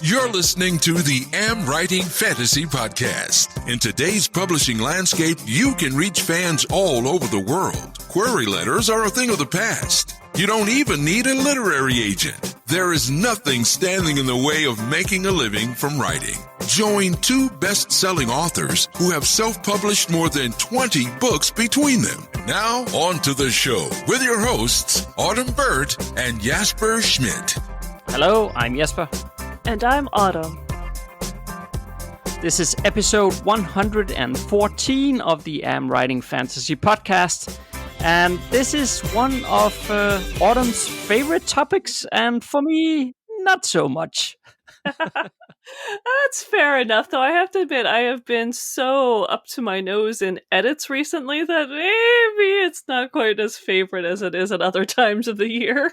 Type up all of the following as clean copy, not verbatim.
You're listening to the AmWritingFantasy podcast. In today's publishing landscape, you can reach fans all over the world. Query letters are a thing of the past. You don't even need a literary agent. There is nothing standing in the way of making a living from writing. Join two best-selling authors who have self-published more than 20 books between them. Now, on to the show with your hosts, Autumn Burt and Jesper Schmidt. Hello, I'm Jesper. And I'm Autumn. This is episode 114 of the AmWritingFantasy podcast. And this is one of Autumn's favorite topics, and for me, not so much. That's fair enough, though I have to admit I have been so up to my nose in edits recently that maybe it's not quite as favorite as it is at other times of the year.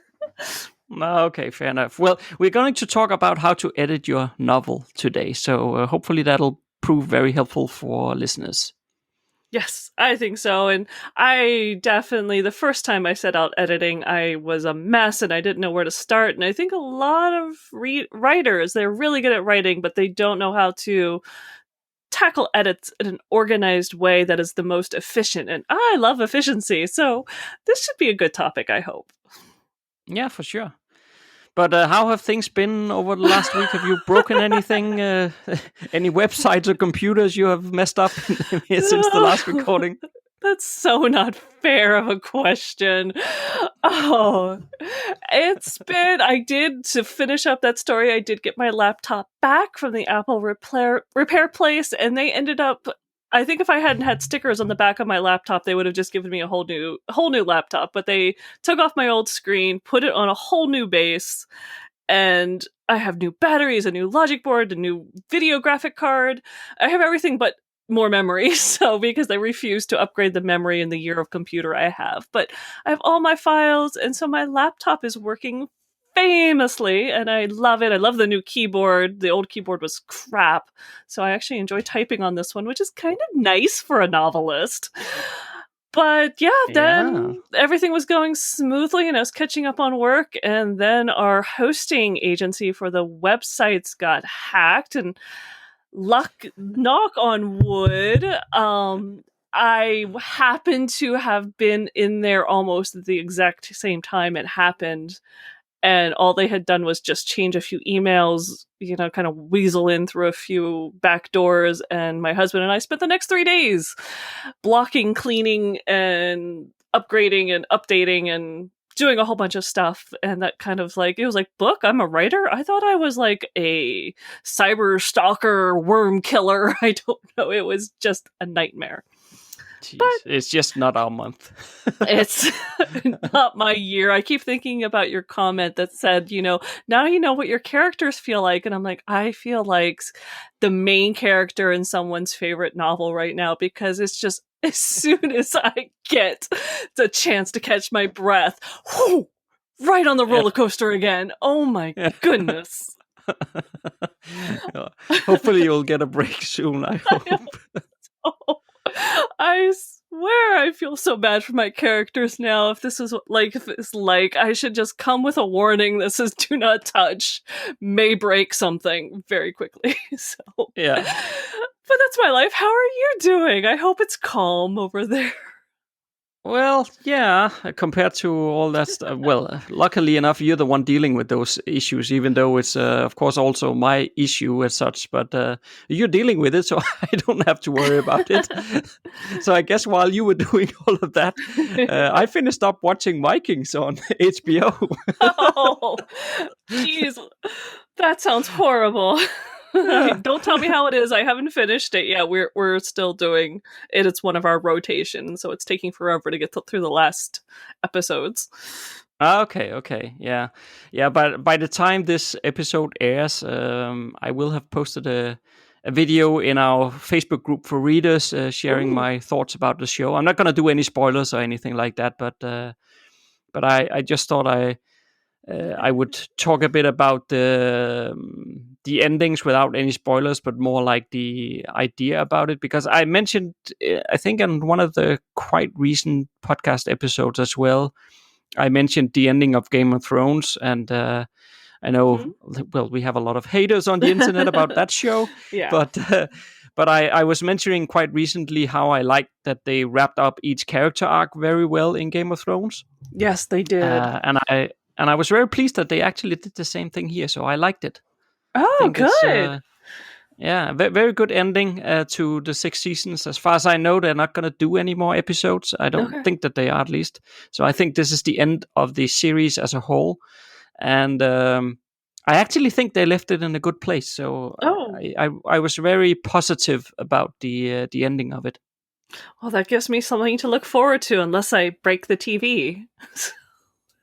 Okay, fair enough. Well, we're going to talk about how to edit your novel today, so hopefully that'll prove very helpful for listeners. Yes, I think so. And I definitely, the first time I set out editing, I was a mess and I didn't know where to start. And I think a lot of writers, they're really good at writing, but they don't know how to tackle edits in an organized way that is the most efficient. And I love efficiency. So this should be a good topic, I hope. Yeah, for sure. But how have things been over the last week? Have you broken anything? Any websites or computers you have messed up since the last recording? That's so not fair of a question. Oh, I did, to finish up that story, I did get my laptop back from the Apple repair place, and they ended up, I think if I hadn't had stickers on the back of my laptop, they would have just given me a whole new laptop. But they took off my old screen, put it on a whole new base, and I have new batteries, a new logic board, a new video graphic card. I have everything but more memory, so because they refused to upgrade the memory in the year of computer I have. But I have all my files, and so my laptop is working famously, and I love it. I love the new keyboard. The old keyboard was crap, so I actually enjoy typing on this one, which is kind of nice for a novelist. But then everything was going smoothly, and I was catching up on work, and then our hosting agency for the websites got hacked, and knock on wood, I happened to have been in there almost at the exact same time it happened. And all they had done was just change a few emails, kind of weasel in through a few back doors. And my husband and I spent the next 3 days blocking, cleaning, and upgrading and updating and doing a whole bunch of stuff. And that kind of it was like, book, I'm a writer? I thought I was like a cyber stalker, worm killer. I don't know. It was just a nightmare. Jeez, but it's just not our month. It's not my year. I keep thinking about your comment that said, now you know what your characters feel like. And I'm like, I feel like the main character in someone's favorite novel right now, because it's just as soon as I get the chance to catch my breath, whoo, right on the roller coaster again. Oh my goodness. Hopefully you'll get a break soon, I hope. I swear I feel so bad for my characters now. If it's like, I should just come with a warning that says do not touch, may break something very quickly. So yeah. But that's my life. How are you doing? I hope it's calm over there. Well, yeah, compared to all that stuff. Well, luckily enough, you're the one dealing with those issues, even though it's, of course, also my issue as such. But you're dealing with it, so I don't have to worry about it. So I guess while you were doing all of that, I finished up watching Vikings on HBO. Oh, jeez. That sounds horrible. Don't tell me how it is. I haven't finished it yet. We're still doing it. It's one of our rotations, so it's taking forever to get through the last episodes. Okay, yeah. But by the time this episode airs, I will have posted a video in our Facebook group for readers, sharing my thoughts about the show. I'm not going to do any spoilers or anything like that, but I just thought I would talk a bit about the endings without any spoilers, but more like the idea about it, because I mentioned, I think in one of the quite recent podcast episodes as well, I mentioned the ending of Game of Thrones, and I know, well, we have a lot of haters on the internet about that show, Yeah. but I was mentioning quite recently how I liked that they wrapped up each character arc very well in Game of Thrones. Yes, they did. And I was very pleased that they actually did the same thing here, so I liked it. I Oh, think it's good. very good ending to the 6 seasons. As far as I know, they're not going to do any more episodes. I don't Okay. think that they are, at least. So I think this is the end of the series as a whole. And I actually think they left it in a good place. So Oh. I was very positive about the ending of it. Well, that gives me something to look forward to, unless I break the TV.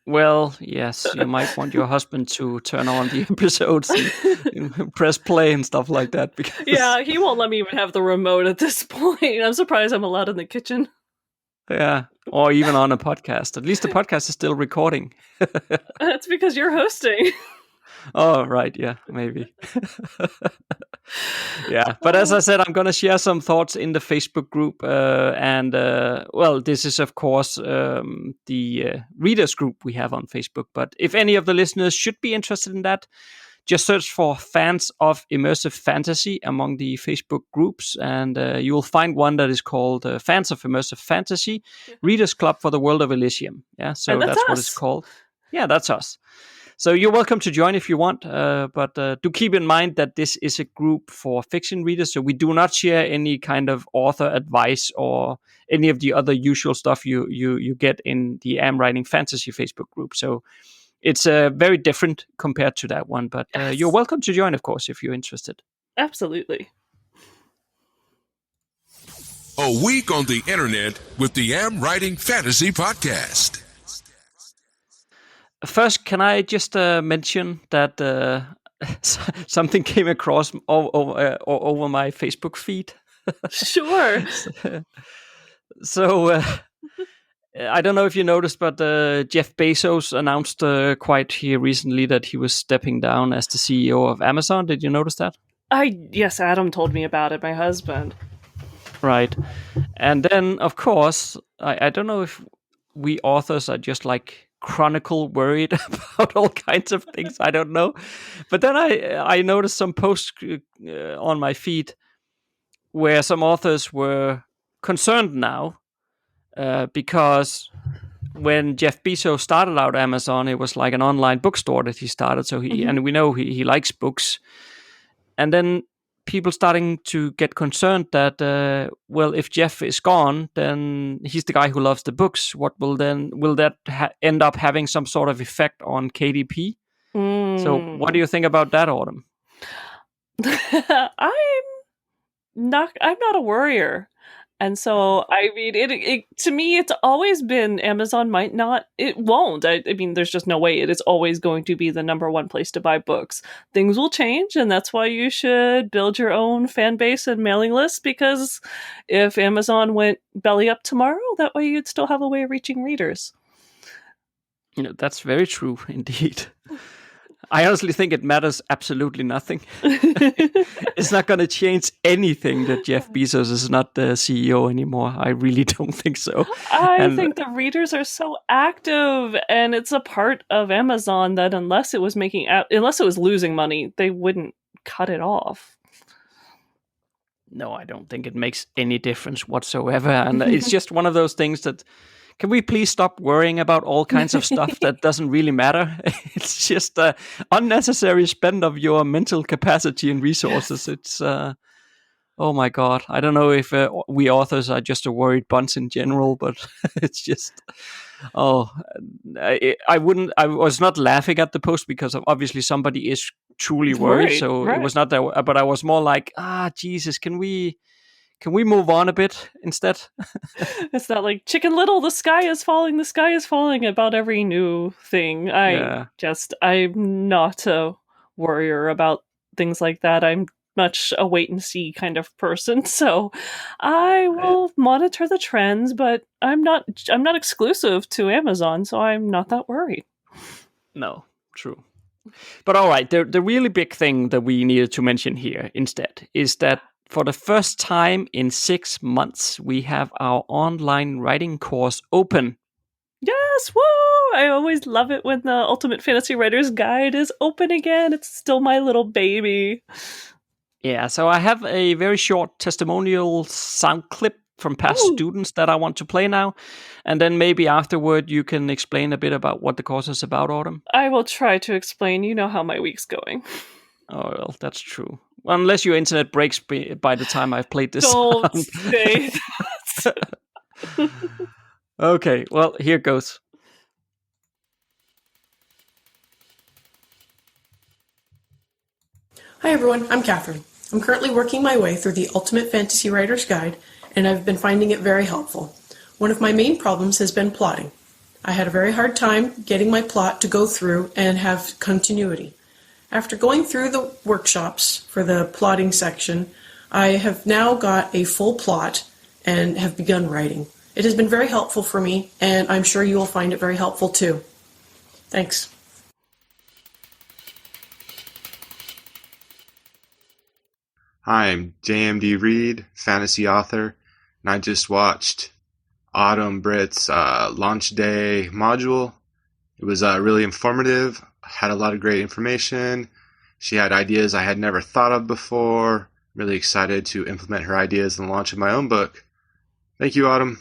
Well, yes, you might want your husband to turn on the episodes and press play and stuff like that. Because Yeah, he won't let me even have the remote at this point. I'm surprised I'm allowed in the kitchen. yeah, or even on a podcast. At least the podcast is still recording. That's because you're hosting. Oh, right. Yeah, maybe. Yeah. But as I said, I'm going to share some thoughts in the Facebook group. Well, this is, of course, the readers group we have on Facebook. But if any of the listeners should be interested in that, just search for Fans of Immersive Fantasy among the Facebook groups, and you will find one that is called Fans of Immersive Fantasy Readers Club for the World of Elysium. Yeah, so And that's what us. it's called. Yeah, that's us. So you're welcome to join if you want, but do keep in mind that this is a group for fiction readers, so we do not share any kind of author advice or any of the other usual stuff you get in the AmWritingFantasy Facebook group. So it's very different compared to that one, but you're welcome to join, of course, if you're interested. Absolutely. A week on the internet with the Am Writing Fantasy podcast. First, can I just mention that something came across over my Facebook feed? Sure. So I don't know if you noticed, but Jeff Bezos announced quite here recently that he was stepping down as the CEO of Amazon. Did you notice that? Yes, Adam told me about it, my husband. Right. And then, of course, I don't know if we authors are just like chronicle worried about all kinds of things. I don't know. But then I noticed some posts on my feed where some authors were concerned now because when Jeff Bezos started out Amazon, it was like an online bookstore that he started. So and we know he likes books. And then people starting to get concerned that, well, if Jeff is gone, then he's the guy who loves the books. Will that end up having some sort of effect on KDP? So what do you think about that, Autumn? I'm not a worrier. And so, I mean, it to me, it's always been Amazon might not, it won't. I mean, there's just no way it is always going to be the number one place to buy books. Things will change, and that's why you should build your own fan base and mailing list, because if Amazon went belly up tomorrow, that way you'd still have a way of reaching readers. You know, that's very true indeed. I honestly think it matters absolutely nothing. It's not going to change anything that Jeff Bezos is not the CEO anymore. I really don't think so. I think the readers are so active, and it's a part of Amazon that unless it was losing money, they wouldn't cut it off. No, I don't think it makes any difference whatsoever. And it's just one of those things that, can we please stop worrying about all kinds of stuff that doesn't really matter? It's just an unnecessary spend of your mental capacity and resources. It's, oh my God. I don't know if we authors are just a worried bunch in general, but it's just, I was not laughing at the post because obviously somebody is truly worried. It was not that, but I was more like, Jesus, can we move on a bit instead? It's not like Chicken Little, the sky is falling about every new thing. I'm not a worrier about things like that. I'm much a wait and see kind of person. So I will monitor the trends, but I'm not exclusive to Amazon, so I'm not that worried. No, true. But all right, the really big thing that we needed to mention here instead is that for the first time in 6 months, we have our online writing course open. Yes, woo! I always love it when the Ultimate Fantasy Writer's Guide is open again. It's still my little baby. Yeah, so I have a very short testimonial sound clip from past students that I want to play now. And then maybe afterward you can explain a bit about what the course is about, Autumn. I will try to explain. You know how my week's going. Oh, well, that's true. Unless your internet breaks by the time I've played this Don't sound. say that. Okay, well, here goes. Hi everyone, I'm Catherine. I'm currently working my way through the Ultimate Fantasy Writer's Guide, and I've been finding it very helpful. One of my main problems has been plotting. I had a very hard time getting my plot to go through and have continuity. After going through the workshops for the plotting section, I have now got a full plot and have begun writing. It has been very helpful for me, and I'm sure you will find it very helpful too. Thanks. Hi, I'm JMD Reed, fantasy author, and I just watched Autumn Britt's launch day module. It was really informative, had a lot of great information. She had ideas I had never thought of before. Really excited to implement her ideas in the launch of my own book. Thank you, Autumn.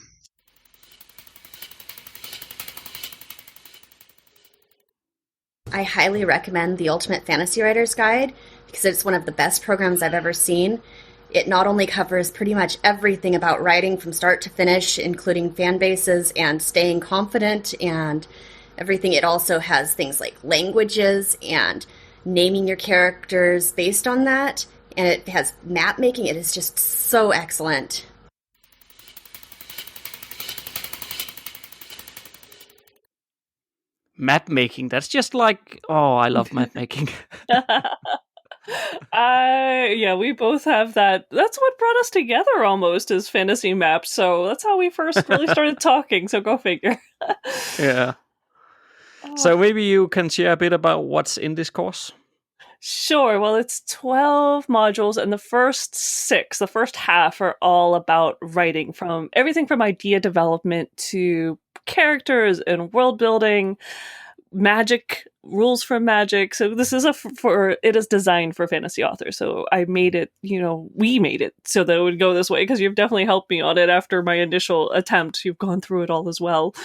I highly recommend the Ultimate Fantasy Writer's Guide because it's one of the best programs I've ever seen. It not only covers pretty much everything about writing from start to finish, including fan bases and staying confident and everything. It also has things like languages and naming your characters based on that. And it has map making. It is just so excellent. Map making, that's just like, oh, I love map making. Yeah, we both have that. That's what brought us together almost as fantasy maps. So that's how we first really started talking. So go figure. Yeah. So maybe you can share a bit about what's in this course. Sure. Well, it's 12 modules, and the first 6, the first half, are all about writing, from everything from idea development to characters and world building, magic, rules for magic. So this is it is designed for fantasy authors. So I made it, we made it so that it would go this way, because you've definitely helped me on it after my initial attempt. You've gone through it all as well.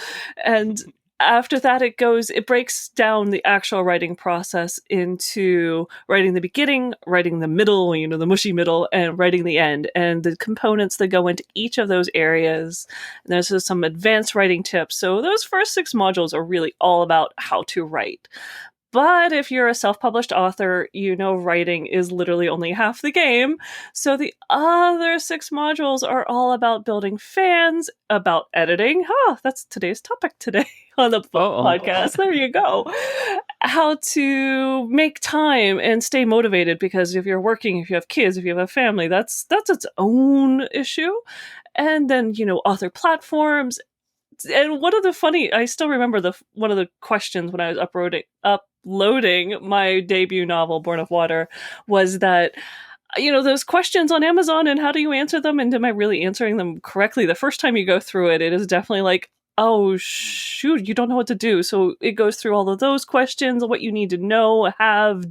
And after that, it breaks down the actual writing process into writing the beginning, writing the middle, the mushy middle, and writing the end, and the components that go into each of those areas. And there's some advanced writing tips. So those first 6 modules are really all about how to write. But if you're a self-published author, writing is literally only half the game. So the other 6 modules are all about building fans, about editing. That's today's topic today on the podcast. There you go. How to make time and stay motivated, because if you're working, if you have kids, if you have a family, that's its own issue. And then, author platforms. And I still remember one of the questions when I was uploading my debut novel, Born of Water, was that, those questions on Amazon, and how do you answer them? And am I really answering them correctly? The first time you go through it, it is definitely like, oh, shoot, you don't know what to do. So it goes through all of those questions, what you need to know,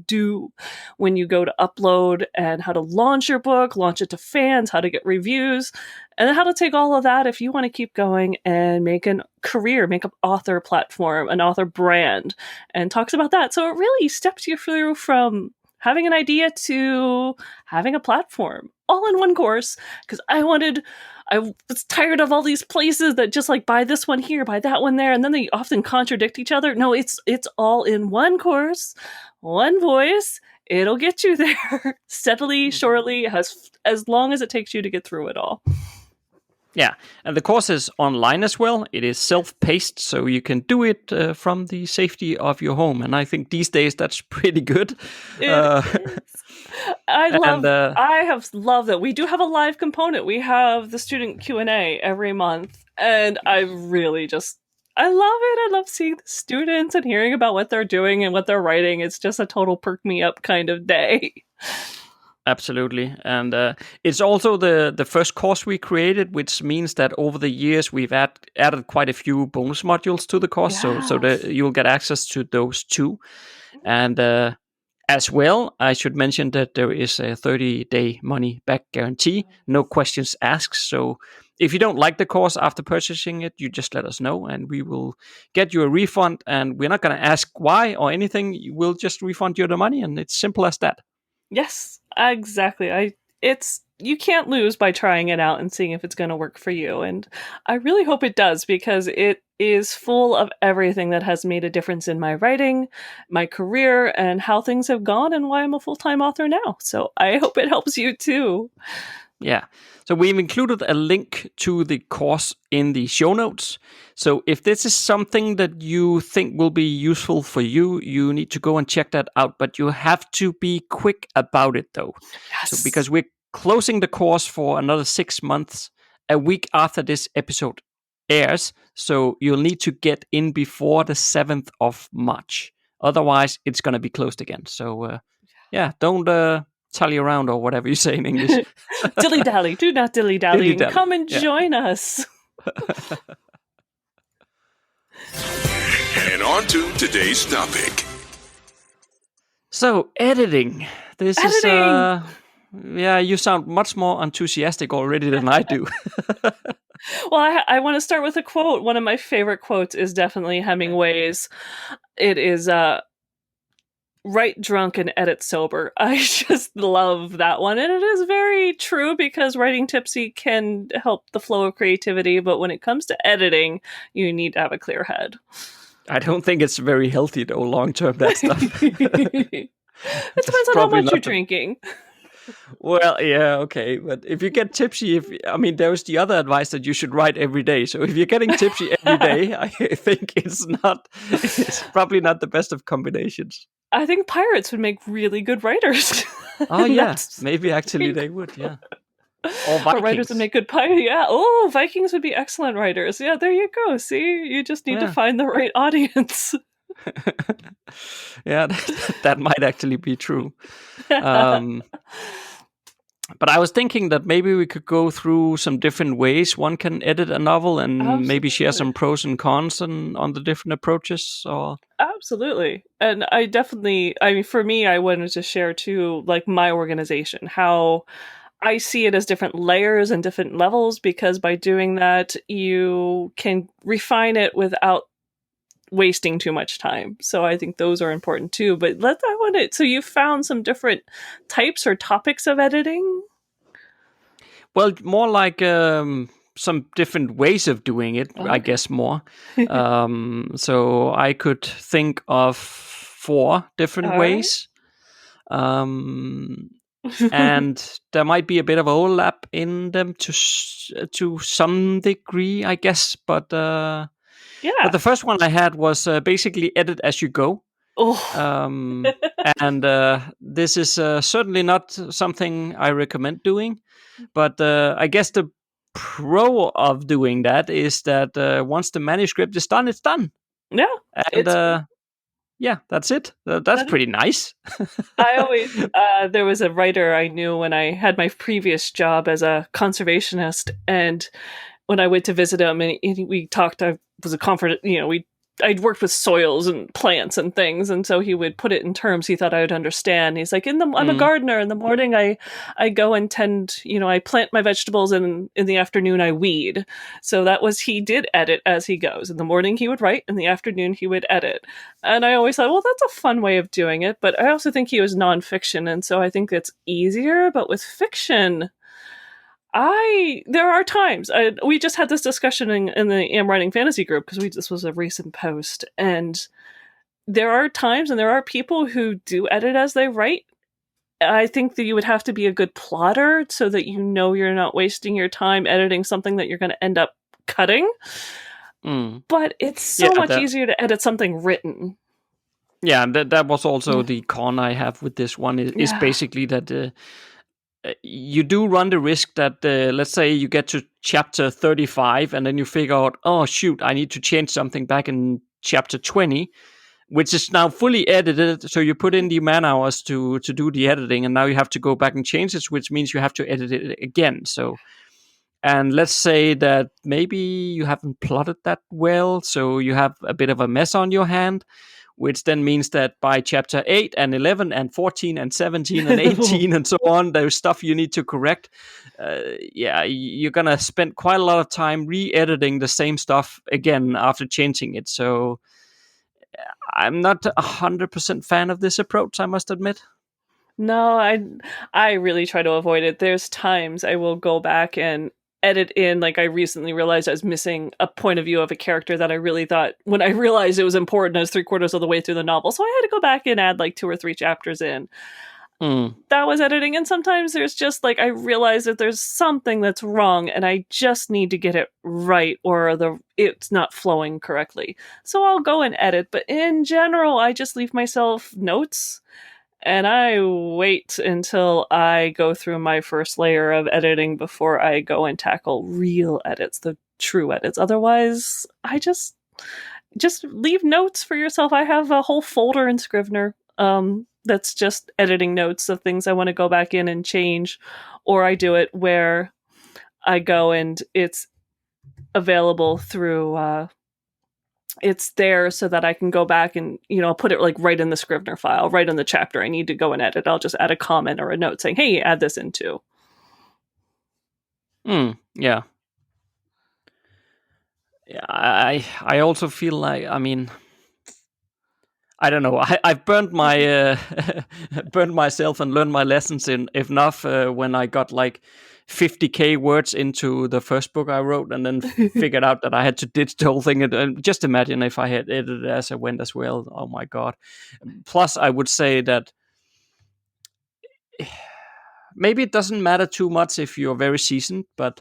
do when you go to upload, and how to launch your book, launch it to fans, how to get reviews, and then how to take all of that if you want to keep going and make an career, make an author platform, an author brand, and talks about that. So it really steps you through from having an idea to having a platform, all in one course, because I was tired of all these places that just like buy this one here, buy that one there, and then they often contradict each other. No, it's all in one course, one voice. It'll get you there steadily, surely, as long as it takes you to get through it all. Yeah, and the course is online as well. It is self-paced, so you can do it from the safety of your home. And I think these days that's pretty good. I have loved that we do have a live component. We have the student Q&A every month, and I really I love it. I love seeing the students and hearing about what they're doing and what they're writing. It's just a total perk me up kind of day. Absolutely. And it's also the first course we created, which means that over the years we've added quite a few bonus modules to the course. So that you'll get access to those too. And as well, I should mention that there is a 30-day money back guarantee, no questions asked. So if you don't like the course after purchasing it, you just let us know and we will get you a refund. And we're not going to ask why or anything. We'll just refund you the money, and it's simple as that. Yes, exactly. You can't lose by trying it out and seeing if it's going to work for you. And I really hope it does, because it is full of everything that has made a difference in my writing, my career, and how things have gone and why I'm a full-time author now. So I hope it helps you too. Yeah. So we've included a link to the course in the show notes. So if this is something that you think will be useful for you, you need to go and check that out. But you have to be quick about it, though. Yes. So because we're closing the course for another 6 months, a week after this episode airs. So you'll need to get in before the 7th of March. Otherwise, it's going to be closed again. So don't tally around, or whatever you say in English. Dilly-dally. Do not dilly-dally. Dilly-dally. Come and join us. And on to today's topic. So, editing. Editing! You sound much more enthusiastic already than I do. Well, I want to start with a quote. One of my favorite quotes is definitely Hemingway's. It is, write drunk and edit sober. I just love that one. And it is very true, because writing tipsy can help the flow of creativity. But when it comes to editing, you need to have a clear head. I don't think it's very healthy, though, long term, that stuff. It depends on how much you're drinking. Well, yeah, okay. But if you get tipsy, there's the other advice that you should write every day. So if you're getting tipsy every day, I think it's probably not the best of combinations. I think pirates would make really good writers. Oh, yeah. Maybe actually they would, yeah. Or Vikings. Or writers would make good pirates. Yeah. Oh, Vikings would be excellent writers. Yeah, there you go. See? You just need to find the right audience. Yeah, that might actually be true. But I was thinking that maybe we could go through some different ways one can edit a novel, and maybe share some pros and cons on the different approaches. Or Absolutely. And for me, I wanted to share too, like, my organization, how I see it as different layers and different levels, because by doing that, you can refine it without wasting too much time. So I think those are important too. But so you found some different types or topics of editing? Well, more like some different ways of doing it, I guess more. So I could think of 4 different ways. And there might be a bit of overlap in them to some degree, I guess. But But the first one I had was basically edit as you go. And this is certainly not something I recommend doing. But I guess the pro of doing that is that once the manuscript is done, it's done. Yeah. And that's it. That's pretty nice. I always, there was a writer I knew when I had my previous job as a conservationist, and when I went to visit him, and we talked, I was a conference, I'd worked with soils and plants and things, and so he would put it in terms he thought I would understand. He's like, I'm a gardener. In the morning, I go and tend, I plant my vegetables, and in the afternoon, I weed. So he did edit as he goes. In the morning, he would write. In the afternoon, he would edit. And I always thought, well, that's a fun way of doing it. But I also think he was nonfiction, and so I think that's easier. But with fiction, there are times, we just had this discussion in the AmWritingFantasy group, because this was a recent post, and there are times and there are people who do edit as they write. I think that you would have to be a good plotter so that you're not wasting your time editing something that you're going to end up cutting. But it's so much easier to edit something written. Yeah, that was also the con I have with this one, is basically that you do run the risk that, let's say you get to chapter 35 and then you figure out, oh, shoot, I need to change something back in chapter 20. which is now fully edited. So you put in the man hours to do the editing, and now you have to go back and change it, which means you have to edit it again. So, and let's say that maybe you haven't plotted that well, so you have a bit of a mess on your hand, which then means that by chapter 8 and 11 and 14 and 17 and 18 and so on, there's stuff you need to correct. You're going to spend quite a lot of time re-editing the same stuff again after changing it. So I'm not 100% fan of this approach, I must admit. No, I really try to avoid it. There's times I will go back and edit in, like I recently realized I was missing a point of view of a character that I really thought, when I realized it was important, I was 3/4 of the way through the novel. So I had to go back and add like 2 or 3 chapters in. That was editing. And sometimes there's just like, I realize that there's something that's wrong and I just need to get it right, or it's not flowing correctly. So I'll go and edit. But in general, I just leave myself notes. And I wait until I go through my first layer of editing before I go and tackle real edits, the true edits. Otherwise, I just leave notes for yourself. I have a whole folder in Scrivener that's just editing notes of things I want to go back in and change. Or I do it where I go and it's available through... it's there so that I can go back and, I'll put it like right in the Scrivener file, right in the chapter I need to go and edit. I'll just add a comment or a note saying, hey, add this in too. Yeah. Yeah, I also feel like, I don't know. I've burned my burned myself and learned my lessons enough when I got like 50k words into the first book I wrote, and then figured out that I had to ditch the whole thing. And just imagine if I had edited as I went as well. Oh my god! Plus, I would say that maybe it doesn't matter too much if you're very seasoned, but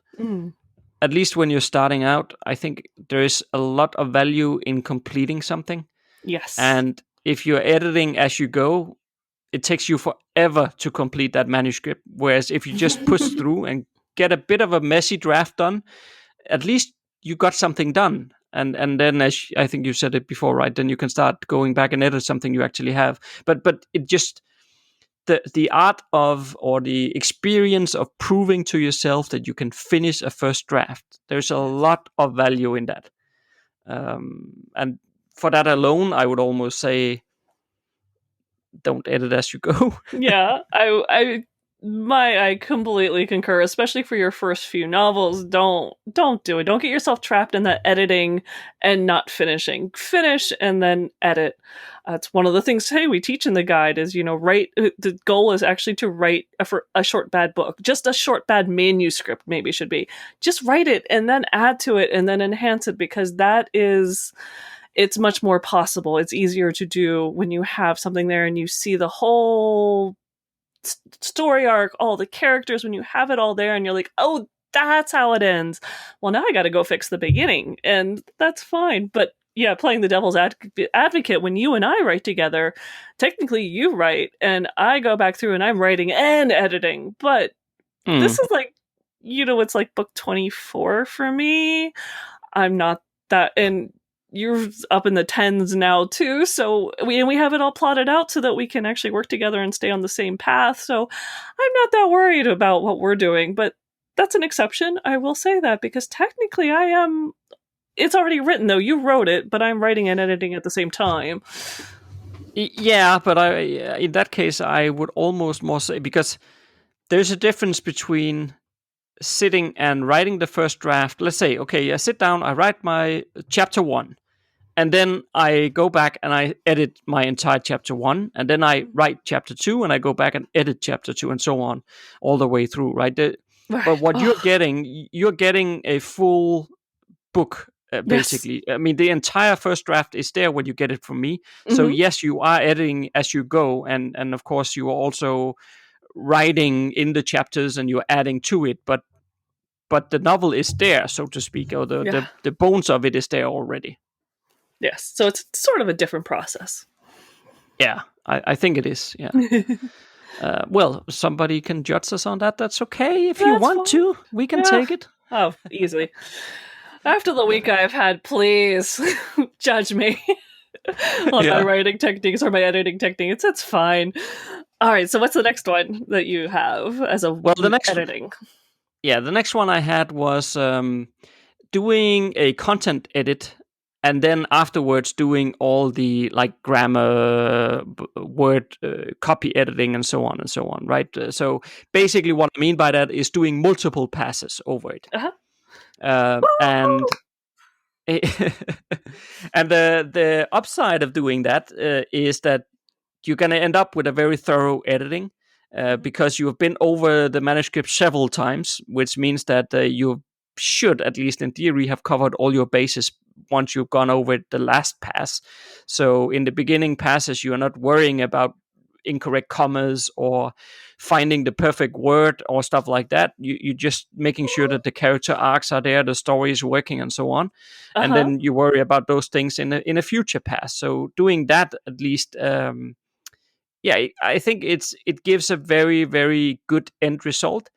at least when you're starting out, I think there is a lot of value in completing something. Yes. And if you're editing as you go, it takes you forever to complete that manuscript. Whereas if you just push through and get a bit of a messy draft done, at least you got something done. And then, as I think you said it before, right? Then you can start going back and edit something you actually have. But it just, the art of, or the experience of proving to yourself that you can finish a first draft, there's a lot of value in that. And for that alone, I would almost say, don't edit as you go. Yeah, I completely concur, especially for your first few novels. Don't do it. Don't get yourself trapped in that editing and not finishing. Finish and then edit. It's one of the things, hey, we teach in the guide is, write. The goal is actually to write a short, bad book. Just a short, bad manuscript maybe should be. Just write it and then add to it and then enhance it, because it's much more possible. It's easier to do when you have something there and you see the whole story arc, all the characters, when you have it all there and you're like, oh, that's how it ends. Well, now I got to go fix the beginning, and that's fine. But yeah, playing the devil's advocate, when you and I write together, technically you write and I go back through and I'm writing and editing. But this is like, it's like book 24 for me. I'm not that, and you're up in the 10s now too, so we have it all plotted out so that we can actually work together and stay on the same path. So I'm not that worried about what we're doing, but that's an exception. I will say that, because technically I am. It's already written though. You wrote it, but I'm writing and editing at the same time. Yeah, but in that case, I would almost more say, because there's a difference between sitting and writing the first draft. Let's say, okay, I sit down, I write my chapter 1. And then I go back and I edit my entire chapter 1, and then I write chapter 2, and I go back and edit chapter 2, and so on, all the way through, right? But what you're getting a full book, basically. Yes. The entire first draft is there when you get it from me. Mm-hmm. So yes, you are editing as you go, and of course you are also writing in the chapters and you're adding to it, but the novel is there, so to speak, or the bones of it is there already. Yes, so it's sort of a different process. Yeah, I think it is, yeah. Well, somebody can judge us on that. That's okay. If you want to, we can take it. Oh, easily. After the week I've had, please judge me. on my writing techniques or my editing techniques. It's fine. All right, so what's the next one that you have as a editing? The next one I had was doing a content edit, and then afterwards doing all the like grammar, word copy editing, and so on, right? So basically, what I mean by that is doing multiple passes over it, and and the upside of doing that is that you're going to end up with a very thorough editing. Because you have been over the manuscript several times, which means that you should, at least in theory, have covered all your bases once you've gone over the last pass. So in the beginning passes, you are not worrying about incorrect commas or finding the perfect word or stuff like that. You're just making sure that the character arcs are there, the story is working, and so on. And then you worry about those things in a future pass. So doing that, at least... I think it gives a very, very good end result.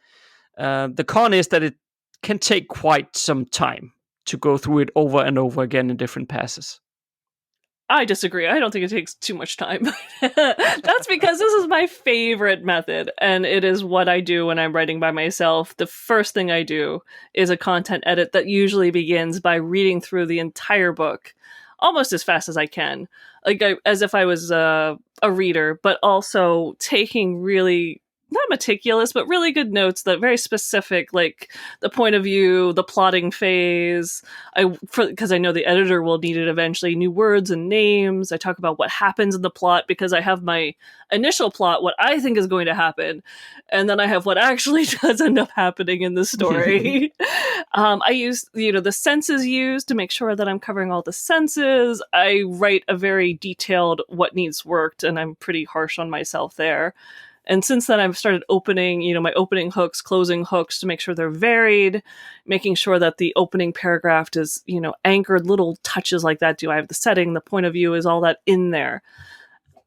The con is that it can take quite some time to go through it over and over again in different passes. I disagree. I don't think it takes too much time. That's because this is my favorite method, and it is what I do when I'm writing by myself. The first thing I do is a content edit that usually begins by reading through the entire book almost as fast as I can, as if I was a reader, but also taking really, not meticulous, but really good notes that very specific, like the point of view, the plotting phase. Because I know the editor will need it eventually, new words and names. I talk about what happens in the plot because I have my initial plot, what I think is going to happen, and then I have what actually does end up happening in the story. I use, the senses used to make sure that I'm covering all the senses. I write a very detailed what needs worked, and I'm pretty harsh on myself there. And since then, I've started opening, my opening hooks, closing hooks to make sure they're varied, making sure that the opening paragraph is, anchored, little touches like that. Do I have the setting, the point of view, is all that in there?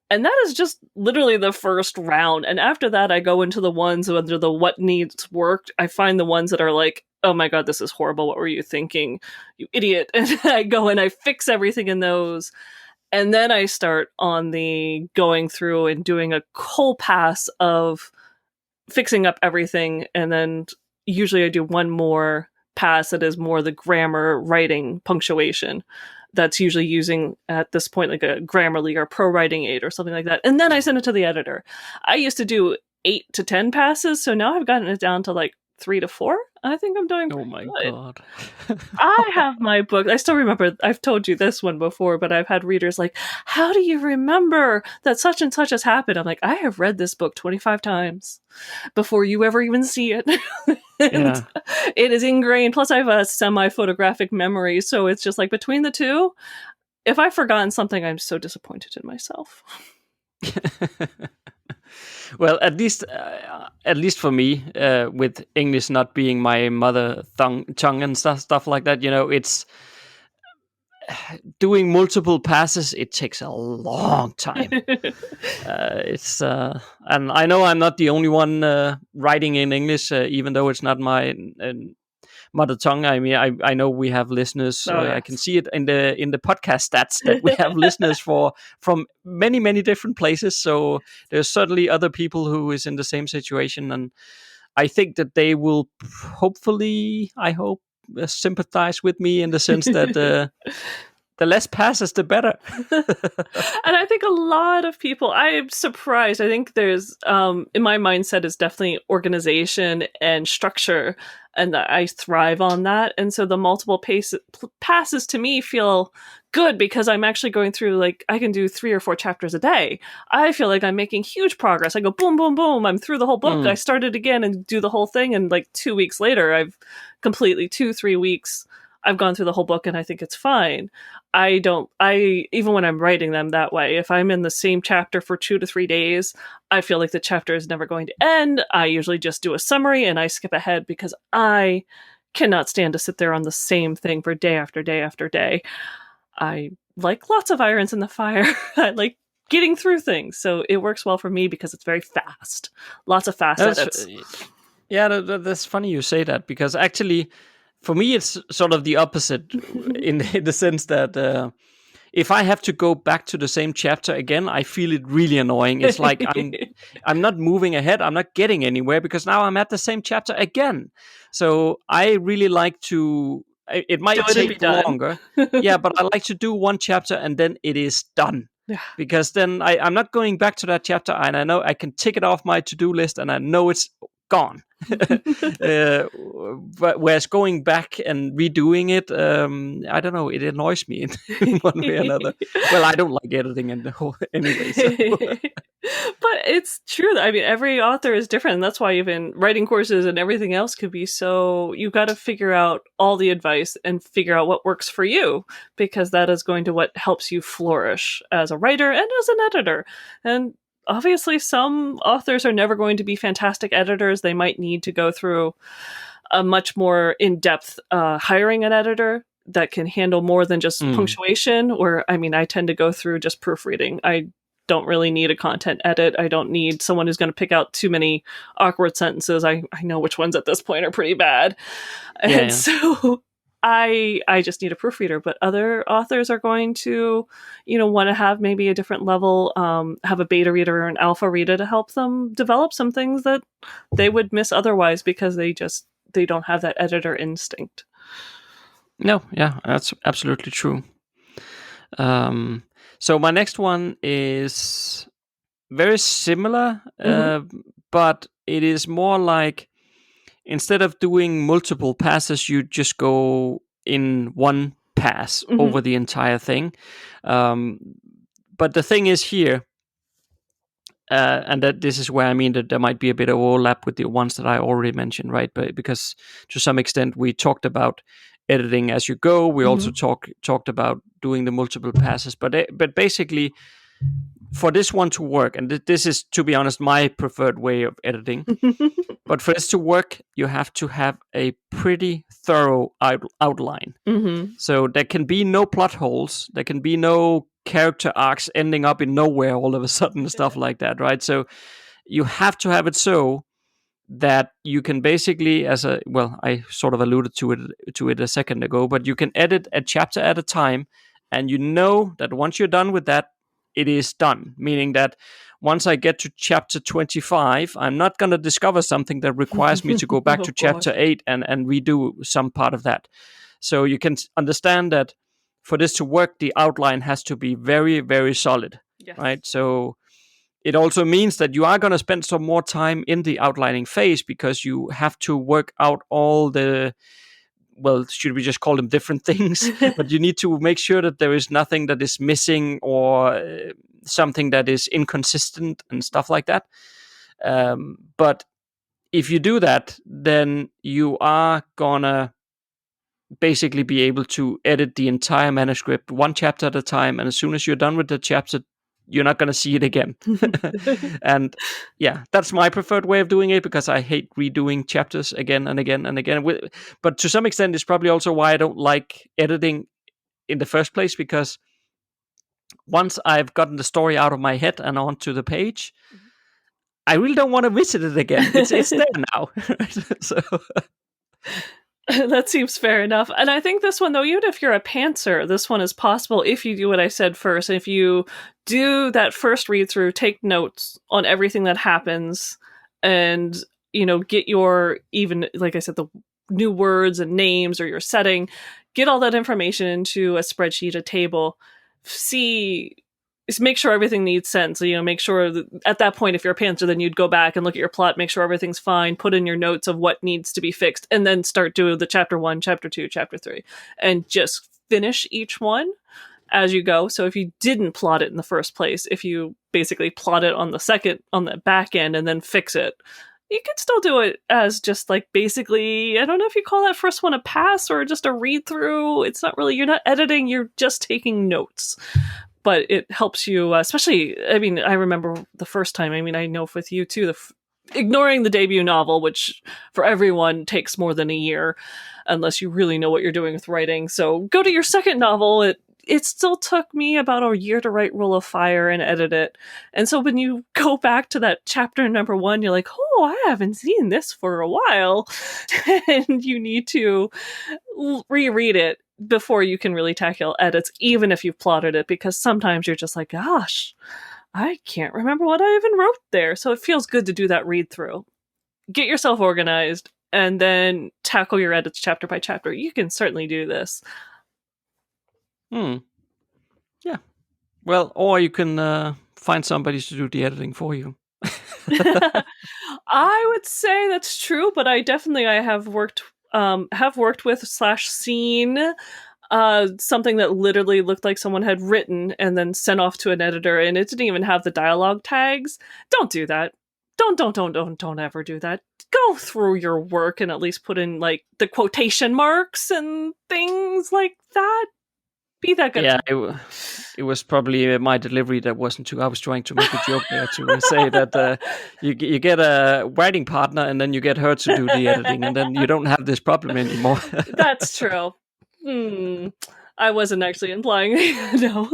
And that is just literally the first round. And after that, I go into the ones under the what needs worked. I find the ones that are like, oh my God, this is horrible. What were you thinking, you idiot? And I go and I fix everything in those. And then I start on the going through and doing a whole pass of fixing up everything. And then usually I do one more pass that is more the grammar, writing, punctuation. That's usually using, at this point, like a Grammarly or Pro Writing Aid or something like that. And then I send it to the editor. I used to do 8 to 10 passes, so now I've gotten it down to like 3 to 4. I think I'm doing. Oh my God. I have my book. I still remember, I've told you this one before, but I've had readers like, how do you remember that such and such has happened? I'm like, I have read this book 25 times before you ever even see it. And it is ingrained. Plus I have a semi-photographic memory. So it's just like between the two, if I've forgotten something, I'm so disappointed in myself. Well, at least for me, with English not being my mother tongue and stuff like that, it's doing multiple passes. It takes a long time. And I know I'm not the only one writing in English, even though it's not my mother tongue. I mean, I know we have listeners. Yes. I can see it in the podcast stats that we have listeners from many different places. So there's certainly other people who is in the same situation, and I think that they will hopefully, I hope, sympathize with me in the sense that the less passes, the better. And I think a lot of people, I'm surprised. I think there's, in my mindset, is definitely organization and structure, and I thrive on that. And so the multiple passes to me feel good because I'm actually going through, like, I can do 3 or 4 chapters a day. I feel like I'm making huge progress. I go boom, boom, boom. I'm through the whole book. I start it again and do the whole thing. And like 2 weeks later, I've completely 2-3 weeks. I've gone through the whole book and I think it's fine. Even when I'm writing them that way, if I'm in the same chapter for 2 to 3 days, I feel like the chapter is never going to end. I usually just do a summary and I skip ahead because I cannot stand to sit there on the same thing for day after day after day. I like lots of irons in the fire. I like getting through things. So it works well for me because it's very fast. Lots of fast edits. Yeah, that's funny you say that, because actually, for me, it's sort of the opposite in the sense that if I have to go back to the same chapter again, I feel it really annoying. It's like I'm not moving ahead. I'm not getting anywhere because now I'm at the same chapter again. So I really like to. It might take longer, yeah, but I like to do one chapter and then it is done. Yeah. Because then I'm not going back to that chapter, and I know I can tick it off my to-do list, and I know it's gone. But whereas going back and redoing it, I don't know, it annoys me in one way or another. Well, I don't like editing and the whole anyway. So. But it's true. I mean, every author is different. And that's why even writing courses and everything else could be so. You got to figure out all the advice and figure out what works for you, because that is going to what helps you flourish as a writer and as an editor. And obviously, some authors are never going to be fantastic editors. They might need to go through a much more in-depth hiring an editor that can handle more than just punctuation. Or, I mean, I tend to go through just proofreading. I don't really need a content edit. I don't need someone who's going to pick out too many awkward sentences. I know which ones at this point are pretty bad. And so I just need a proofreader, but other authors are going to, want to have maybe a different level, have a beta reader or an alpha reader to help them develop some things that they would miss otherwise because they don't have that editor instinct. No, yeah, that's absolutely true. So my next one is very similar, but it is more like instead of doing multiple passes, you just go in one pass over the entire thing. But the thing is here, and that this is where I mean that there might be a bit of overlap with the ones that I already mentioned, right? But because to some extent we talked about editing as you go, we also talked about doing the multiple passes. But basically, for this one to work, and this is, to be honest, my preferred way of editing. But for this to work, you have to have a pretty thorough outline. So there can be no plot holes. There can be no character arcs ending up in nowhere all of a sudden, stuff like that, right? So you have to have it so that you can basically, I sort of alluded to it a second ago, but you can edit a chapter at a time, and you know that once you're done with that, it is done. Meaning that once I get to chapter 25, I'm not going to discover something that requires me to go back to chapter 8 and redo some part of that. So you can understand that for this to work, the outline has to be very, very solid, right? So it also means that you are going to spend some more time in the outlining phase because you have to work out all the, should we just call them different things? But you need to make sure that there is nothing that is missing or something that is inconsistent and stuff like that. But if you do that, then you are going to basically be able to edit the entire manuscript one chapter at a time. And as soon as you're done with the chapter, you're not going to see it again. And yeah, that's my preferred way of doing it because I hate redoing chapters again and again and again. But to some extent, it's probably also why I don't like editing in the first place, because once I've gotten the story out of my head and onto the page, I really don't want to visit it again. It's there now. So that seems fair enough. And I think this one, though, even if you're a pantser, this one is possible if you do what I said first. If you do that first read through, take notes on everything that happens, and get your, even like I said, the new words and names or your setting, get all that information into a spreadsheet, a table, make sure everything needs sense. So, make sure that at that point, if you're a pantser, then you'd go back and look at your plot, make sure everything's fine, put in your notes of what needs to be fixed, and then start doing the chapter 1, chapter 2, chapter 3, and just finish each one as you go. So if you didn't plot it in the first place, if you basically plot it on the back end and then fix it, you could still do it as just like basically, I don't know if you call that first one a pass or just a read through. It's not really, you're not editing, you're just taking notes. But it helps you, especially, I mean, I remember the first time, I mean, I know with you too, ignoring the debut novel, which for everyone takes more than a year, unless you really know what you're doing with writing. So go to your second novel. It still took me about a year to write Rule of Fire and edit it. And so when you go back to that chapter number 1, you're like, oh, I haven't seen this for a while. And you need to reread it before you can really tackle edits, even if you've plotted it, because sometimes you're just like, gosh, I can't remember what I even wrote there. So it feels good to do that read through. Get yourself organized and then tackle your edits chapter by chapter. You can certainly do this. Yeah. Well, or you can find somebody to do the editing for you. I would say that's true, but I have worked with / seen something that literally looked like someone had written and then sent off to an editor, and it didn't even have the dialogue tags. Don't do that. Don't ever do that. Go through your work and at least put in like the quotation marks and things like that. Be that good. Yeah, it was probably my delivery that wasn't too. I was trying to make a joke there to say that you get a writing partner and then you get her to do the editing, and then you don't have this problem anymore. That's true. I wasn't actually implying. No.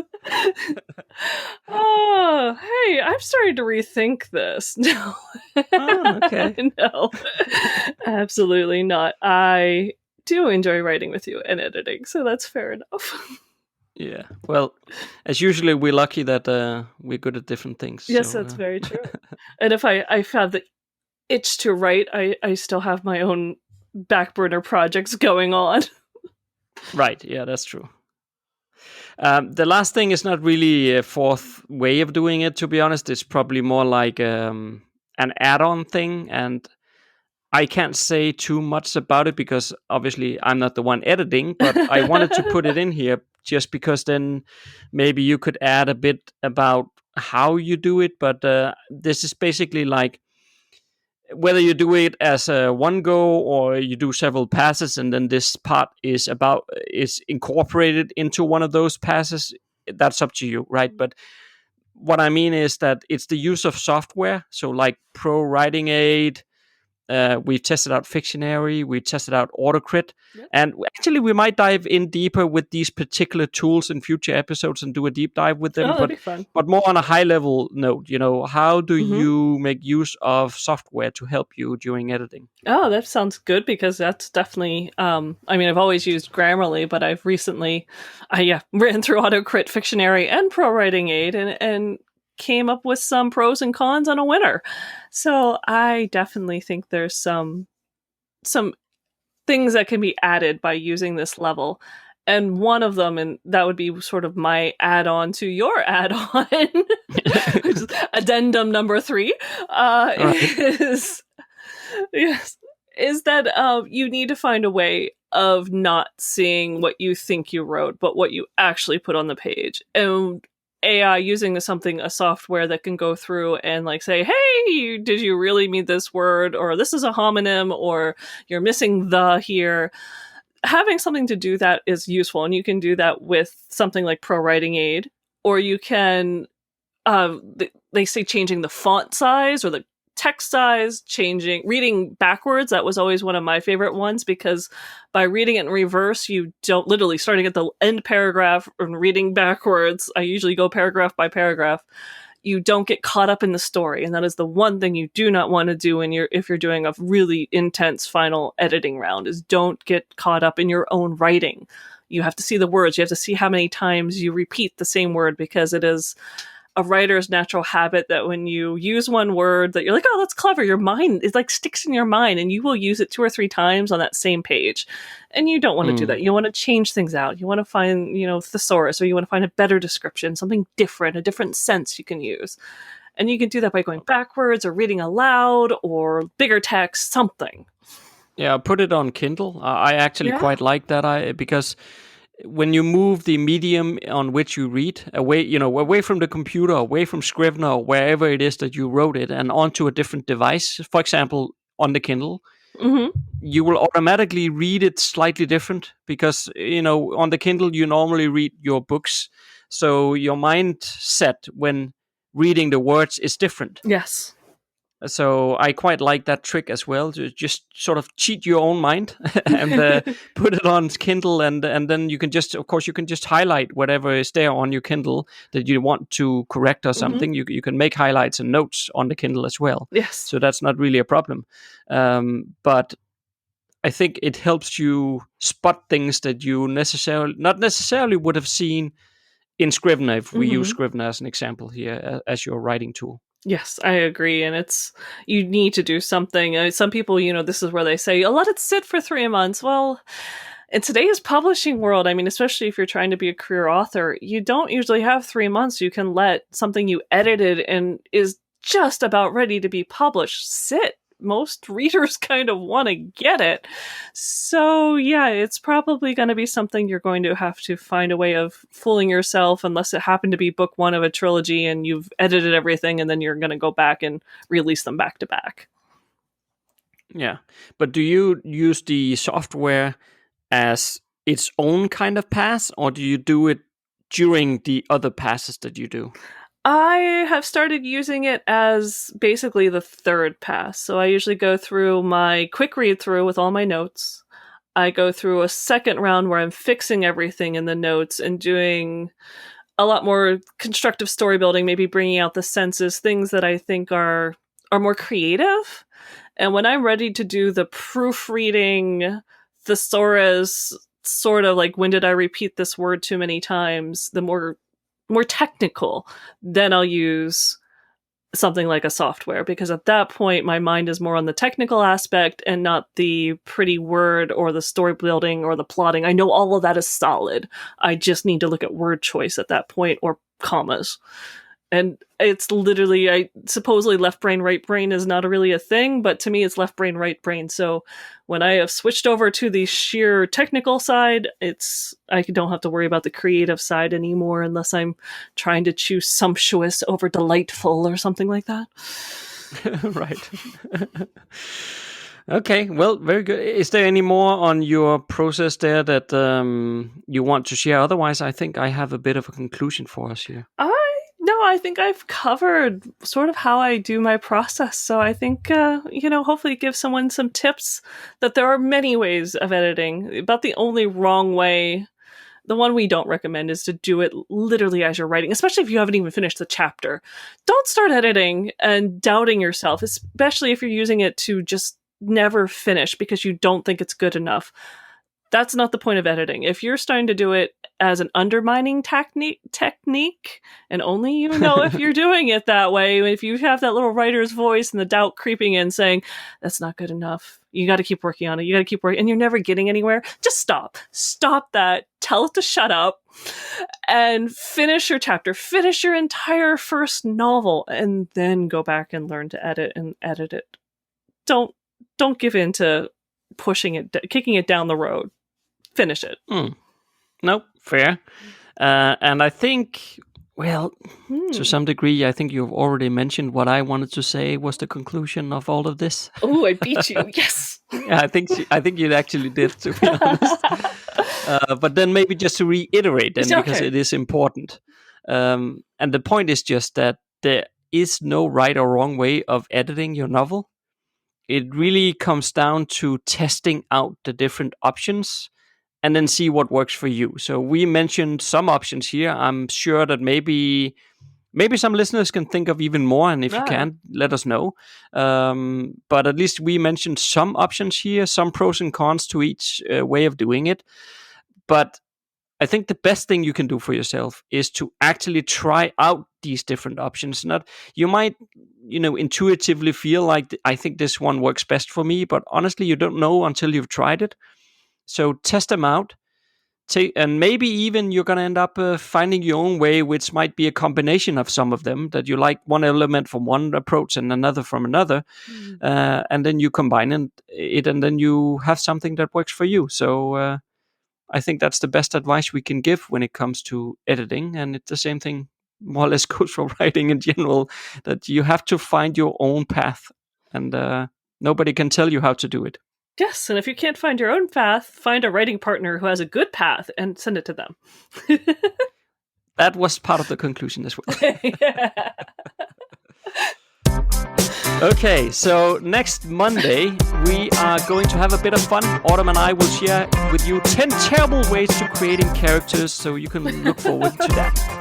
Oh, hey, I'm starting to rethink this. No. Oh, okay. No, absolutely not. I do enjoy writing with you and editing, so that's fair enough. Yeah. Well, as usually, we're lucky that we're good at different things. Yes, so, that's very true. And if I found the itch to write, I still have my own back burner projects going on. Right. Yeah, that's true. The last thing is not really a fourth way of doing it, to be honest. It's probably more like an add-on thing, and I can't say too much about it because obviously I'm not the one editing, but I wanted to put it in here just because then maybe you could add a bit about how you do it. But this is basically like whether you do it as a one go or you do several passes, and then this part is incorporated into one of those passes. That's up to you, right? But what I mean is that it's the use of software. So like Pro Writing Aid, we've tested out Fictionary, we tested out AutoCrit, and actually we might dive in deeper with these particular tools in future episodes and do a deep dive with them. That'd be fun. But more on a high level note, how do you make use of software to help you during editing? Oh, that sounds good, because that's definitely, I've always used Grammarly, but I've recently, ran through AutoCrit, Fictionary, and Pro Writing Aid, and came up with some pros and cons on a winner. So I definitely think there's some things that can be added by using this level. And one of them, and that would be sort of my add-on to your add-on, which is addendum number 3, is that you need to find a way of not seeing what you think you wrote, but what you actually put on the page. And AI using a software that can go through and like say, hey, did you really mean this word? Or this is a homonym, or you're missing the here. Having something to do that is useful. And you can do that with something like Pro Writing Aid, or you can, they say changing the font size or the text size, reading backwards. That was always one of my favorite ones, because by reading it in reverse, you don't literally starting at the end paragraph and reading backwards. I usually go paragraph by paragraph. You don't get caught up in the story. And that is the one thing you do not want to do if you're doing a really intense final editing round, is don't get caught up in your own writing. You have to see the words. You have to see how many times you repeat the same word, because it is a writer's natural habit that when you use one word that you're like, oh, that's clever, your mind, it like sticks in your mind, and you will use it 2 or 3 times on that same page. And you don't want to do that. You want to change things out. You want to find, thesaurus, or you want to find a better description, something different, a different sense you can use. And you can do that by going backwards or reading aloud or bigger text, something. Yeah, put it on Kindle. I actually quite like that because when you move the medium on which you read away from the computer, away from Scrivener, or wherever it is that you wrote it, and onto a different device, for example, on the Kindle, you will automatically read it slightly different, because, on the Kindle, you normally read your books. So your mindset when reading the words is different. Yes. So I quite like that trick as well, to just sort of cheat your own mind and put it on Kindle, and then you can just highlight whatever is there on your Kindle that you want to correct or something. You can make highlights and notes on the Kindle as well. Yes. So that's not really a problem. But I think it helps you spot things that you not necessarily would have seen in Scrivener, if we use Scrivener as an example here as your writing tool. Yes, I agree. And you need to do something. Some people, this is where they say, let it sit for 3 months. Well, in today's publishing world, I mean, especially if you're trying to be a career author, you don't usually have 3 months. You can let something you edited and is just about ready to be published sit. Most readers kind of want to get it. So yeah, it's probably going to be something you're going to have to find a way of fooling yourself, unless it happened to be book 1 of a trilogy and you've edited everything and then you're going to go back and release them back to back. Yeah. But do you use the software as its own kind of pass, or do you do it during the other passes that you do? I have started using it as basically the third pass. So I usually go through my quick read through with all my notes. I go through a second round where I'm fixing everything in the notes and doing a lot more constructive story building, maybe bringing out the senses, things that I think are more creative. And when I'm ready to do the proofreading, thesaurus, sort of like, when did I repeat this word too many times, the more technical, then I'll use something like a software, because at that point my mind is more on the technical aspect and not the pretty word or the story building or the plotting. I know all of that is solid. I just need to look at word choice at that point, or commas. And it's literally, supposedly left brain, right brain is not really a thing, but to me it's left brain, right brain. So when I have switched over to the sheer technical side, I don't have to worry about the creative side anymore, unless I'm trying to choose sumptuous over delightful or something like that. Right. Okay, well, very good. Is there any more on your process there that you want to share? Otherwise, I think I have a bit of a conclusion for us here. No, I think I've covered sort of how I do my process. So I think, hopefully give someone some tips that there are many ways of editing. About the only wrong way, the one we don't recommend, is to do it literally as you're writing, especially if you haven't even finished the chapter. Don't start editing and doubting yourself, especially if you're using it to just never finish because you don't think it's good enough. That's not the point of editing. If you're starting to do it as an undermining technique, and only you know if you're doing it that way, if you have that little writer's voice and the doubt creeping in saying, that's not good enough, you got to keep working on it, you got to keep working, and you're never getting anywhere, just stop that, tell it to shut up, and finish your chapter, finish your entire first novel, and then go back and learn to edit it. Don't give in to kicking it down the road. Finish it. No, fair. And I think, to some degree, I think you've already mentioned what I wanted to say was the conclusion of all of this. Oh, I beat you. Yes. Yeah, I think you actually did, to be honest. But then maybe just to reiterate, then, because it is important. And the point is just that there is no right or wrong way of editing your novel. It really comes down to testing out the different options and then see what works for you. So we mentioned some options here. I'm sure that maybe some listeners can think of even more, and if you can, let us know. But at least we mentioned some options here, some pros and cons to each way of doing it. But I think the best thing you can do for yourself is to actually try out these different options. You might, intuitively feel like, I think this one works best for me, but honestly, you don't know until you've tried it. So test them out. And maybe even you're going to end up finding your own way, which might be a combination of some of them, that you like one element from one approach and another from another. And then you combine it, and then you have something that works for you. So I think that's the best advice we can give when it comes to editing. And it's the same thing more or less goes for writing in general, that you have to find your own path, and nobody can tell you how to do it. Yes, and if you can't find your own path, find a writing partner who has a good path and send it to them. That was part of the conclusion as well. Okay, so next Monday, we are going to have a bit of fun. Autumn and I will share with you 10 terrible ways to creating characters, so you can look forward to that.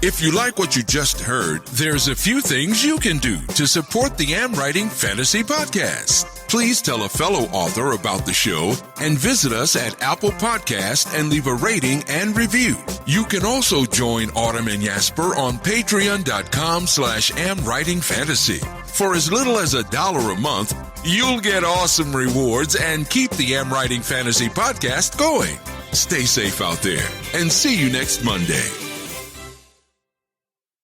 If you like what you just heard, there's a few things you can do to support the AmWriting Fantasy Podcast. Please tell a fellow author about the show and visit us at Apple Podcast and leave a rating and review. You can also join Autumn and Jesper on patreon.com/AmWritingFantasy. For as little as $1 a month, you'll get awesome rewards and keep the Am Writing Fantasy podcast going. Stay safe out there and see you next Monday.